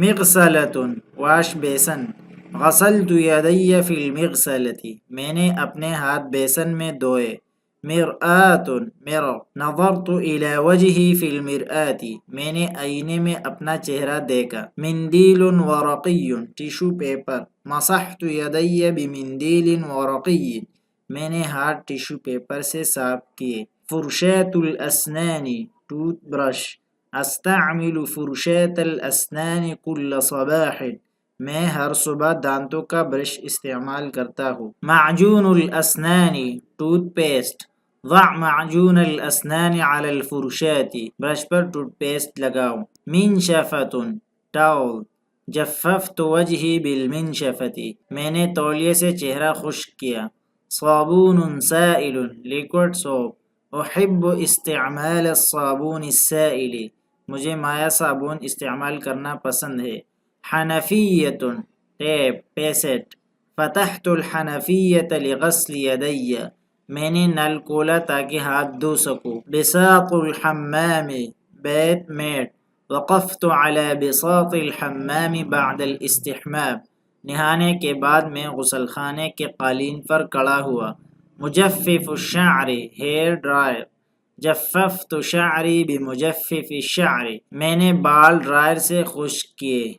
مغسلۃ wash basin, غسلت یدی فی المغسلۃ میں نے اپنے ہاتھ بیسن میں دھوئے، مرآۃ مرر، نظرت الی وجہی فی المرآۃ میں نے آئینے میں اپنا چہرہ دیکھا، مندیل ورقی ٹیشو پیپر، مسحت یدی بمندیل ورقی میں نے ہاتھ ٹیشو پیپر سے صاف کیے، فرشاۃ الاسنان ٹوتھ برش، استعمل فرشاۃ الاسنان کل صباح میں ہر صبح دانتوں کا برش استعمال کرتا ہوں، معجون الاسنان ٹوتھ پیسٹ، ضع معجون الاسنان علی الفرشاۃ برش پر ٹوتھ پیسٹ لگاؤ، منشفۃ ٹاول، جففت وجہی بالمنشفۃ میں نے تولیے سے چہرہ خشک کیا، صابون سائل لیکوڈ سوپ، احب استعمال الصابون السائل مجھے مائع صابن استعمال کرنا پسند ہے، حنفیۃ ٹیپ پیسٹ، فتحت الحنفیۃ لغسل یدی میں نے نل کھولا تاکہ ہاتھ دھو سکوں، بساط الحمام بیت میٹ، وقفت علی بساط الحمام بعد الاستحمام نہانے کے بعد میں غسل خانے کے قالین پر کھڑا ہوا، مجفف الشعر ہیئر ڈرائر، جففت شعری بمجفف الشعر میں نے بال ڈرائر سے خشک کیے،